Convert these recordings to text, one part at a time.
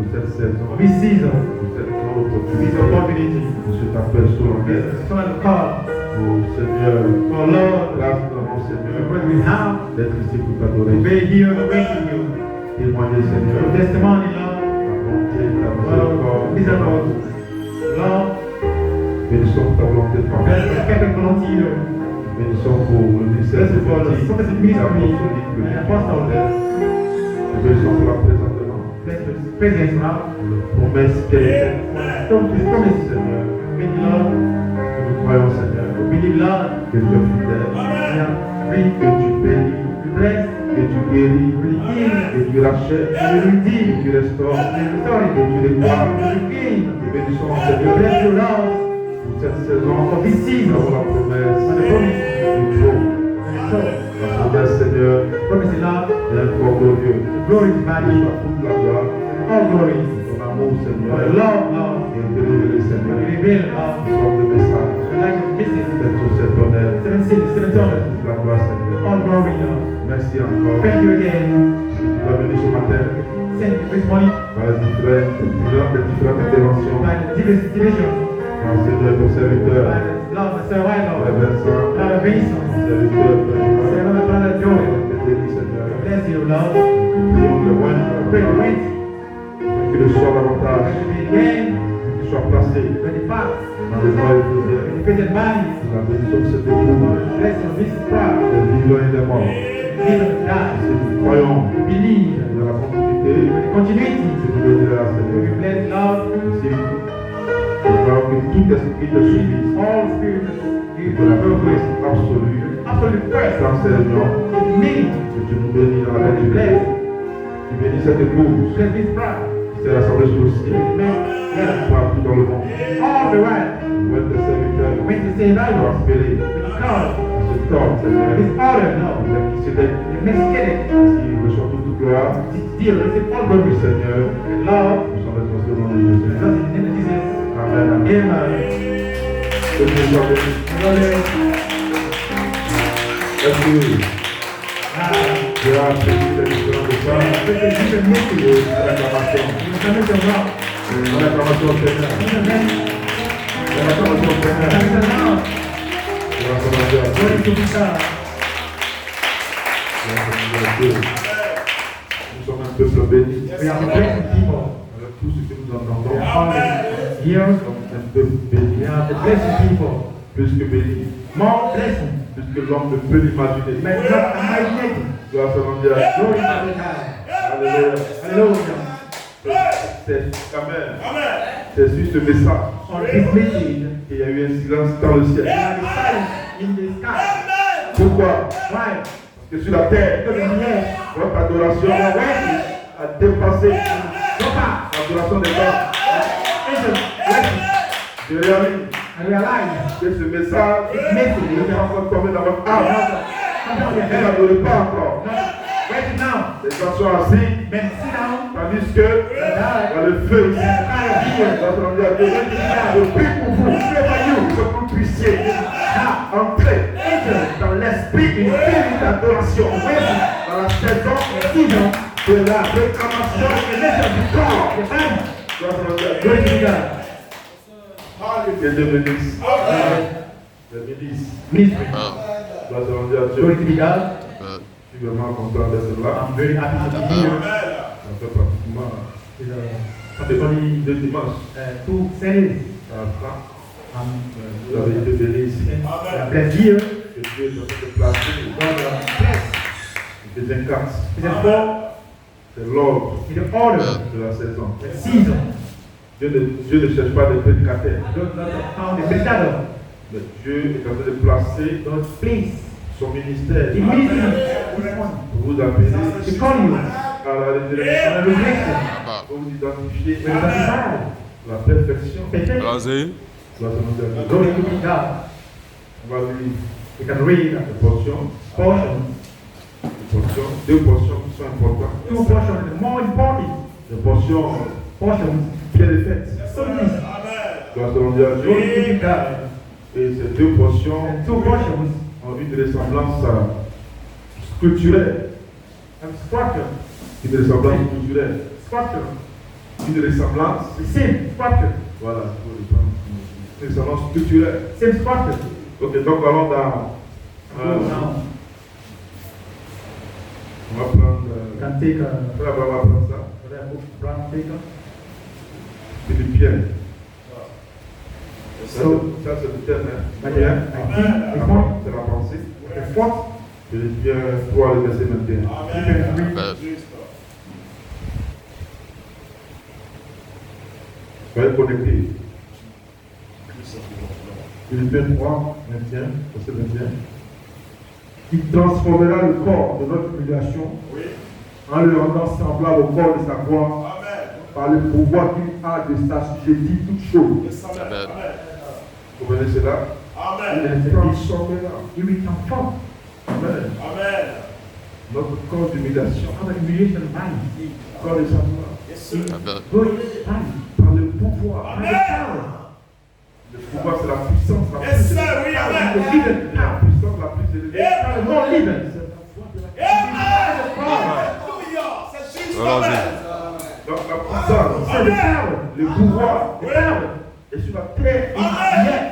pour cette saison, for this season, pour cette grande for this opportunité, opportunity, pour cet appel solennel, this kind of call, pour Seigneur, for Lord, grâce nous avons Seigneur, because we have d'être ici pour to t'adorer, be here to worship you. témoigner Seigneur, Your testimony, Lord, ta bonté, ta Lord, miséricorde, Lord, bénissons pour ta volonté de parole, perfect volunteer, bénissons pour le ministère blessed for the prophétique, prophetic ministry, apostolique, and apostle, bénissons pour la présence de l'homme, blessed for his presence now, promesse qu'elle est faite, his promise, Seigneur, believe, Lord, que nous croyons Seigneur, believe, Lord, que tu es fidèle, we are free, que tu bénis, we bless, que tu guéris, we heal, que tu rachètes, we redeem, que tu restaures, we restore, que tu répares. we regain, Nous bénissons we Seigneur bless you, Lord, pour cette saison, for this nous season, avons la promesse for the promise, du beau, and so, la promesse Seigneur promise, Lord, d'un corps glorieux. glory is mighty, Soit toute la gloire, all glory, ton amour for Seigneur, the love, Lord, et de révéler Seigneur, we reveal, Lord, une sorte de message, the light of business, d'être cet honneur, 7 cities, 7 daughters, toute la gloire Seigneur. all glory, Lord. Merci encore, Thank you again. tu as venu ce matin Send this morning par les différentes interventions, by the deepest division, par Seigneur ton serviteur, by the love of Sir White, Frère Lord, Vincent, Brother Vincent, serviteur, Frère Sir Joël, Brother Joy, béni Seigneur, bless you, Lord. prions le roi, Pray the wind, qu'il le soit davantage, let it be again, qu'il soit placé let it pass, dans les voies let éphésiennes, it fit in mind, la bénédiction de cet époux, bless you, this proud, des vivants et des morts. even die, Si nous croyons we believe, dans la continuité, with continuity, si nous bénira we Seigneur, bless Lord, si nous croyons que tout esprit de soumise, all spirits, et you que la progress, progrès absolue, absolute first, dans ces réunions, with me, que tu nous bénis dans la we continuité. bless, Tu bénis cette épouse bless this bride, qui s'est rassemblée sur le ciel, yeah, partout dans le monde. all the right, Où est tes serviteurs when to say right, pour appeler God, ce temps, Seigneur, this order, no, de Melchizedek, the Messianic, qui reçoit toute gloire. this deal, this all Oui, glory, Seigneur, Lord, nous sommes responsables au nom de just Jésus. in the name of Jesus, Amen. Amen. amen. Que Dieu soit béni. Est-ce que tu as appris les différents de ça et l'acclamation? L'acclamation au Seigneur. L'acclamation au Seigneur. L'acclamation à Dieu. Nous sommes un peuple béni. We are the blessed people. Avec tout ce que nous entendons, Here, nous sommes un peuple béni. we are the blessed people. Plus que béni. More blessing. Plus que l'homme ne peut l'imaginer. May God imagine it. Gloire à son Dieu. Glory to the God. Alléluia. Hallelujah. C'est Amen. C'est sur ce message On this message, qu'il y a eu un silence dans le ciel. there is silence in the sky. Pourquoi? Why? Parce que sur la terre, Because in the air, votre adoration a dépassé l'adoration des femmes. Je réalise and realize que ce message est encore tombé dans votre âme. sometimes Elle n'adore pas encore. right now, Les gens sont assis, men sit down, tandis que dans le feu ici, je prie pour vous, que vous puissiez entrer dans l'esprit d'adoration, dans la saison de la réclamation du corps. glory to God. Que Dieu bénisse. Le ministre. Ministry. Gloire à Glory Dieu. to God. Je suis vraiment content d'être là. I'm very happy to be here. Ça fait pratiquement It's only deux dimanches. 2 Sundays. Vous avez été bénis ici. Blessed here. Que Dieu est en train de placer. God bless. Deuxième 4. It's a four C'est l'ordre in the order, de la saison. the season. Dieu ne cherche pas des prédicateurs. Don't found the predictor. Mais Dieu est en train de placer Don't place. son ministère The ministry this one. pour vous appeler To call you à la on résurrection, a resurrection. pour vous identifier When it's identified. la perfection. Perfect. Vas-y. Gloire à Dieu. Glory to God. On va lire We can read des portions, portions. deux portions qui sont importantes. 2 portions, the more important Des portions portions. bien faites. So this. Gloire à Dieu. Glory to God. Et ces deux portions And 2 portions ont une ressemblance culturelle. of structure. Une ressemblance culturelle. Structure. Une ressemblance. The same structure. Voilà, une ressemblance structurelle. Same structure. Ok, donc allons dans. Now, On va prendre. you can take On va prendre ça. brown paper. Philippiens. So, Ça, c'est le thème. like that, I think this one, C'est la pensée. the fourth, Philippiens 3, le verset 21. Soyez connectés. Philippiens 3, 21, verset 21. Il transformera le corps de notre humiliation en le rendant semblable au corps de sa gloire par le pouvoir qu'il a de s'assujettir toutes choses. Vous comprenez cela? Il transformera. you will transform Amen. Notre corps d'humiliation, our humiliation mind, corps de sa gloire, good mind, par le pouvoir. by the power, Le pouvoir, c'est la puissance la Yes, plus sir, élevée. oui, amen. the given La power, puissance la plus élevée. Yeah. more living. Donc la puissance, So the power, le pouvoir the power est sur la terre. Amen.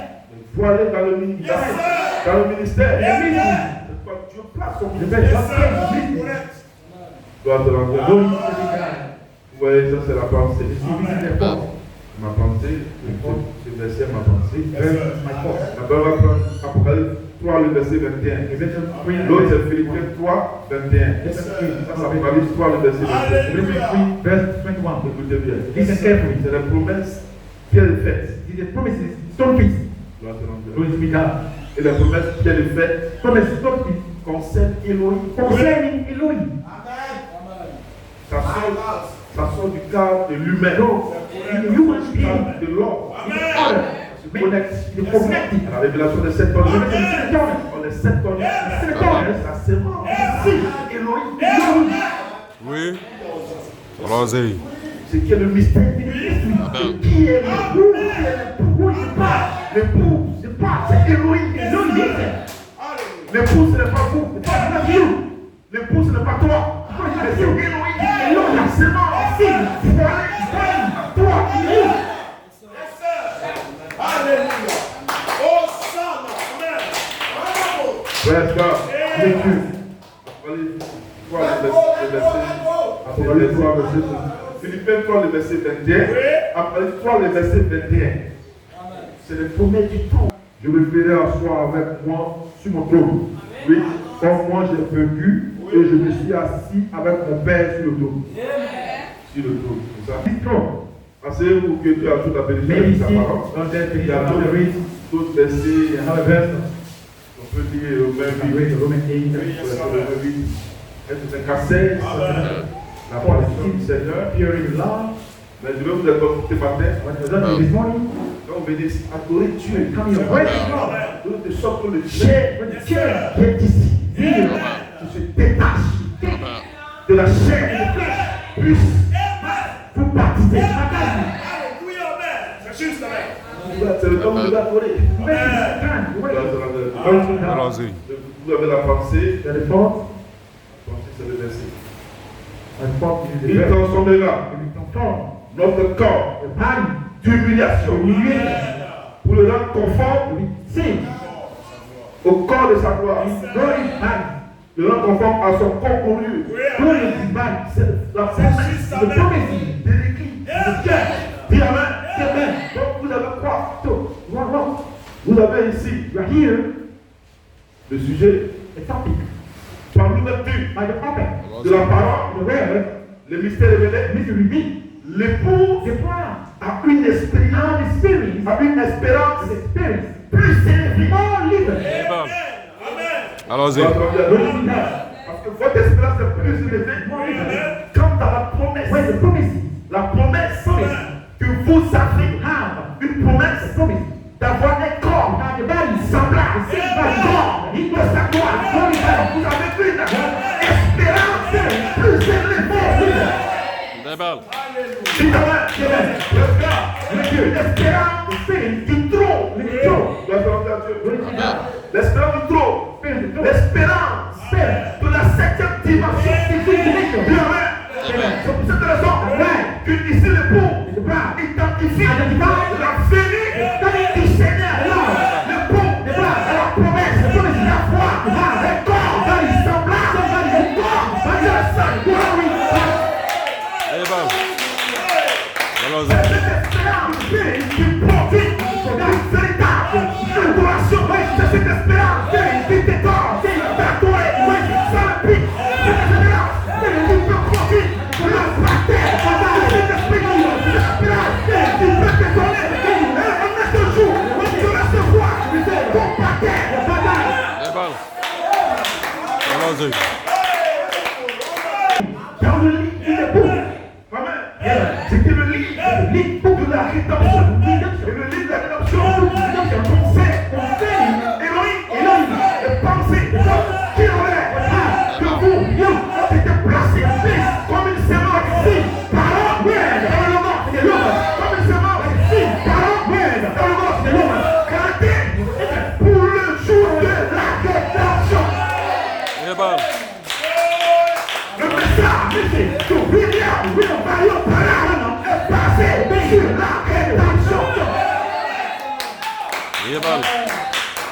Voilé dans le ministère. Yes, sir. Dans le ministère. Amen. C'est quoi Dieu place son the ministère. best Yes, of sir. things, Correct. Gloire à la glory gloire. to the God. Vous voyez, ça c'est la pensée. This is the force. Ma pensée, ce verset, ma pensée. Yes, sir. My force. La Bible va prendre Apocalypse 3, le verset 21. L'autre c'est Philippiens 3, 21. Yes, sir. Ça c'est Apocalypse 3, le verset 21. Alléluia. Verse 21. Écoutez bien. Listen carefully. C'est la promesse qu'elle est faite. The promises, stone feast. Gloire à la Glory gloire. to be God. Et la promesse qu'elle est faite Promise, stone feast. concerne Elohim. Concerning Elohim. Ça sort du cadre de l'humain. No, in the human Du cadre being, de l'homme. order, Se connecte the connected. à la révélation des 7 tonnes. Amen. On est 7 tonnes. Sept tonnes. Ça sémence. Si Elohim. Elohim. Oui. Allons-y. C'est qui est le mystère. Qui est l'époux? Who is the bride? L'époux, c'est pas, c'est Elohim. Elohim is there. L'époux, ce n'est pas vous. It's not you. L'époux, ce n'est pas toi. Mais c'est Elohim. Elohim. La sémence. Seed. Toi, you. Alléluia. Hosanna. Amen. Bravo. Frère, frère, l'écu. Apocalypse 3, le verset 21. Philippiens 3, le verset 21. Apocalypse 3, le verset 21. C'est le premier du temps. Je me ferai asseoir avec moi sur mon trône. Oui, comme moi j'ai vaincu et je me suis assis avec mon Père sur le trône. Sur le trône, c'est ça? This throne. Asseyez-vous que Dieu ajoute la bénédiction Maybe de sa see, parole. don't just Il finish y a another read, d'autres versets. another verse. On peut lire Romains And 8, read the Roman 8. Romains 8. Est-ce qu'un 16? La position du Seigneur. Hearing love. Mais je vais vous exhorter ce matin. What was done this morning, Quand vous venez adorer Dieu, come here, praise God. de sorte que le chair When the chair qui est ici, here, qui se détache de la chair et du flesh, puisse vous baptiser. Alléluia. Amen. C'est juste, amen. C'est le temps où vous adorez. Allons-y. Vous avez la pensée. The fourth, La pensée, c'est le verset. and fourth is the Il verse. transformera We transform notre corps the body, d'humiliation pour le rendre conforme we sing, au corps de sa gloire. glory body, Le rendre conforme à son corps glorieux. glory is body. C'est la promesse The promise de l'église. the church. Dis Amen. Amen. Donc vous avez quoi? So, what? Vous avez ici You are here, le sujet a topic par l'ouverture by the prophet, de la parole, the word, le mystère révélé. mystery revealed. L'époux The plan, a une expérience, experience, a une espérance the experience, plus élevée. more living. Amen. Amen. Allons-y. Parce que votre espérance est plus élevée comme dans la promesse. When the promise, La promesse que vous avez have une promesse the promise, d'avoir un corps now the body semblable the same body, corps he de was sa gloire. Vous avez une espérance plus élevée. Amen. Dis Amen. Une espérance du trône. L'espérance du trône. L'espérance de la septième dimension. Dis Amen. C'est pour cette raison que ici l'époux l'oseille. Cette espérance qui produit une véritable adoration. C'est cette espérance qui t'étend, tatouée, sans le pic. Cette espérance qui peut produire le baptême. Cette espérance qui peut t'étonner. Un autre jour, tu recevoir ton baptême. Des balles. De l'oseille. Dans le lit du debout. Amen. C'était le lit de la rédemption. Et le lit de la rédemption, conseil, Elohim, et pensée qui aurait que vous, c'était placé comme une semence ici, par dans le monde de l'homme, comme une semence ici, par dans le monde de l'homme, gardée pour le jour de la rédemption. Des balles. Le message que William Vaillot est passé sur la rédemption. Des balles.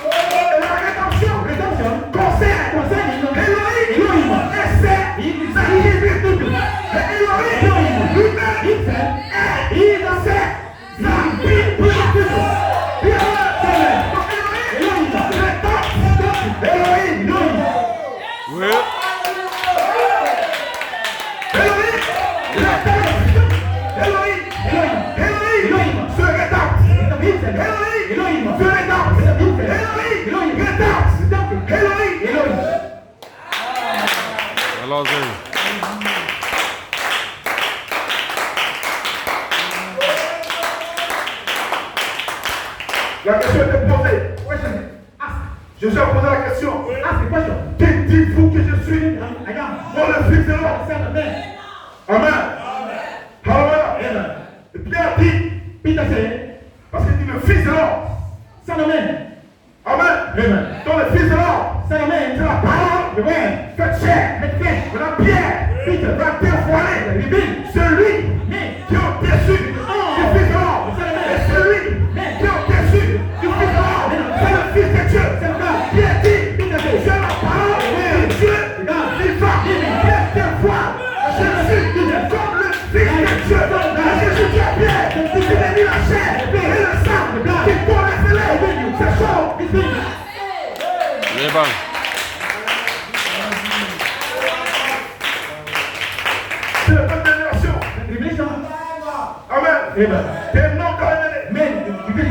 Et la rédemption concerne Elohim et ses attributs. Et Elohim lui-même est dans ses attributs. Elohim. Oui. Elohim se rédempte. Elohim se rédempte. Elohim rédempte. Elohim. De l'oseille. La question est posée. Je suis à poser la question. Qui dites-vous que je suis? Moi le Fils de l'homme. Amen. Alléluia. Et Pierre dit, parce qu'il dit le Fils de l'homme. Amen. Donc le Fils de l'homme, c'est la parole faite chair. Mais la pierre va dévoiler celui qui est au-dessus du Fils de l'homme. Et celui qui est au-dessus du Fils de l'homme, c'est le Fils de Dieu. Pierre dit, c'est la parole de Dieu vivant. Pierre dévoile Jésus comme le Fils de Dieu. Jésus qui est Pierre, qui bénit la chair et le sang, qui peut révéler ces choses. Des balles. C'est la bonne révélation. Amen. Tes noms t'a révélé.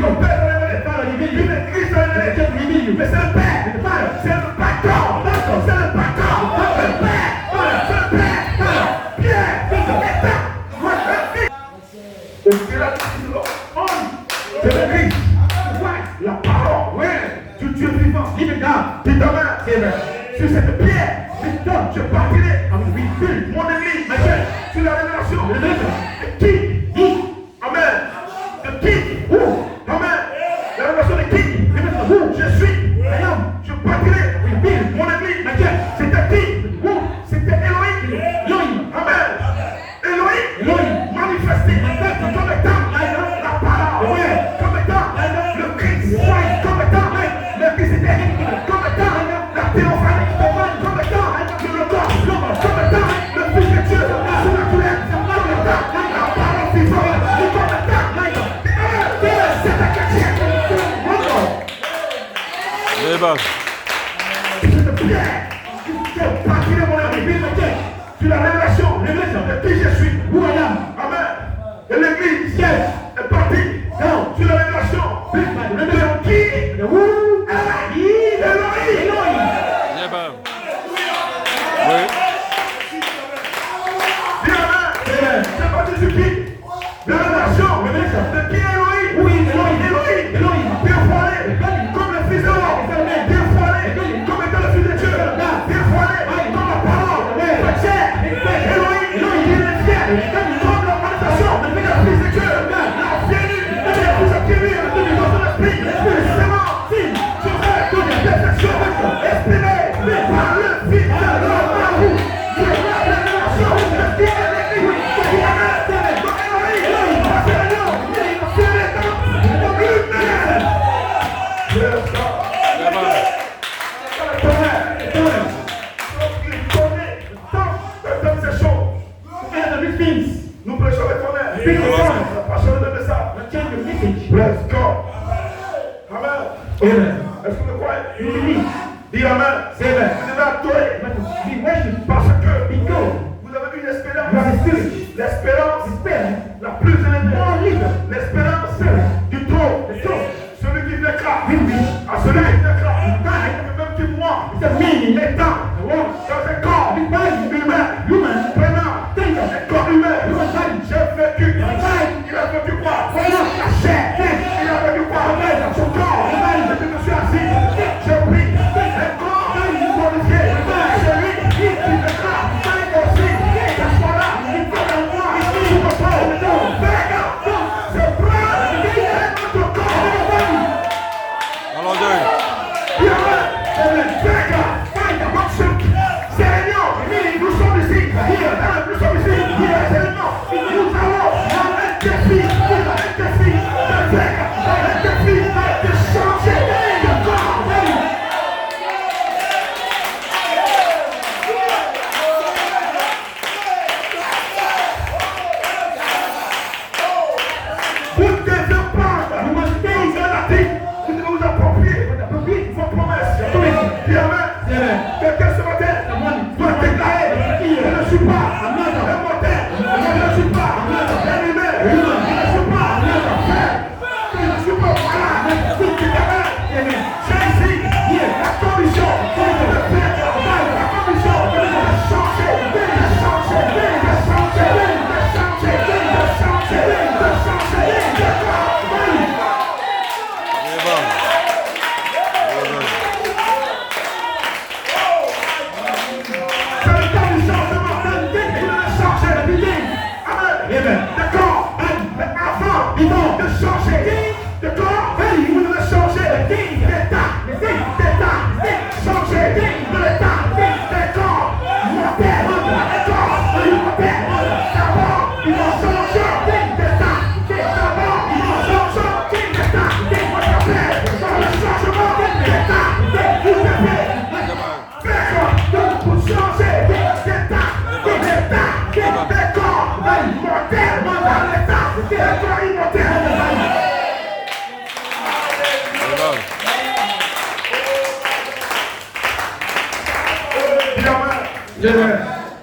Ton Père t'a révélé. L'église t'a révélé. Mais c'est le Père. C'est le patron. C'est le patron. Le Père. C'est le Père. Pierre. C'est la Christ. C'est le Christ. La parole du Dieu vivant. Dit demain, sur cette pierre, je partirai avec mon église sur la révélation. De qui? Amen. De qui? Amen. La révélation de qui? Où je suis. Je partirai avec mon église. C'était qui? C'était Elohim. Amen. Elohim manifesté comme étant la parole, comme étant le Christ, comme étant l'électricité, comme étant la théophanie, comme étant le logos, comme étant le Fils de Dieu, surnaturel, comme étant la parole vivante, comme étant cette chrétienne. Des balles. Cette pierre, je partirai mon ami, sur la révélation de qui je suis. Amen. Et l'église est partie sur la révélation de qui Elohim. Des balles. Oui. Dis amen. C'est parti sur qui? La révélation de qui Elohim. Dévoilé comme le Fils de l'homme. Dévoilé comme étant le Fils de Dieu. Dévoilé comme la parole. Elohim. Comme la manifestation de la Fils de Dieu. Speak the Allons-y. word. Ça va changer le message. Change the message. Bless God. Amen. Amen. Est-ce que vous croyez? You believe. Dis Amen. Say amen. Vous devez adorer. Be worship. Parce que Because vous avez une espérance. you have a spirit. L'espérance Spirit. la plus élevée. More living. L'espérance du trône. Celui qui vaincra. Will be. À celui qui vaincra. Même qui moi. It's a meaning. Étant dans un corps Big body. humain. Human. Prenant Thinker. un corps humain. Human body. J'ai vécu. Right. Il a vécu quoi? Right now. La chair. Il a vécu quoi? Son corps. Et puis je me suis assis. J'ai pris un corps glorifié. Celui qui vaincra. Aussi. Ça soit là. Il faut dans moi. Sous le trône. C'est prêt. Notre corps. Allons-y. Nous sommes ici, nous sommes ici, nous avons un défi de changer de corps. Vous devez prendre, vous devez vous approprier vos promesses. Dis amen. Quelqu'un ce matin doit déclarer, je ne suis pas un mortel, je ne suis pas un humain, je ne suis pas un frère, je ne suis pas malade. J'ai ici la commission de faire la commission de changer. Lebam. Amen. D'accord. Avant de changer de corps, vous devez changer d'état. Changer de l'état des corps mortels. D'abord, ils vont changer d'état. D'abord, ils vont changer d'état. Le changement d'état, vous devez faire pour changer d'état. Des corps mortels dans l'état des corps immortels. Lebam. Amen.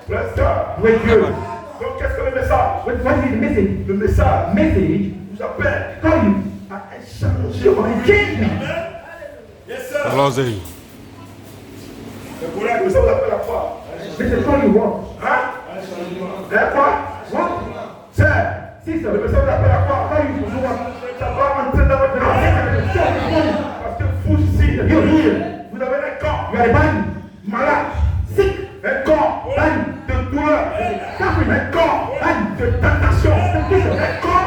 Bless God. With you. Donc, qu'est-ce que le message? What is the message? Le message Message. vous appelle Call you. à un changement. Yes, sir. Allons-y. C'est pour ça que ça vous appelle à quoi? This is call you what? Hein? Et quoi? What? C'est. Sister. Le message vous appelle à quoi? Call you for what? Ça va entrer dans votre vie. Parce que vous ici, You here. vous avez un corps You are a body. malade, Sick. un corps de douleur, un corps de tentation, un corps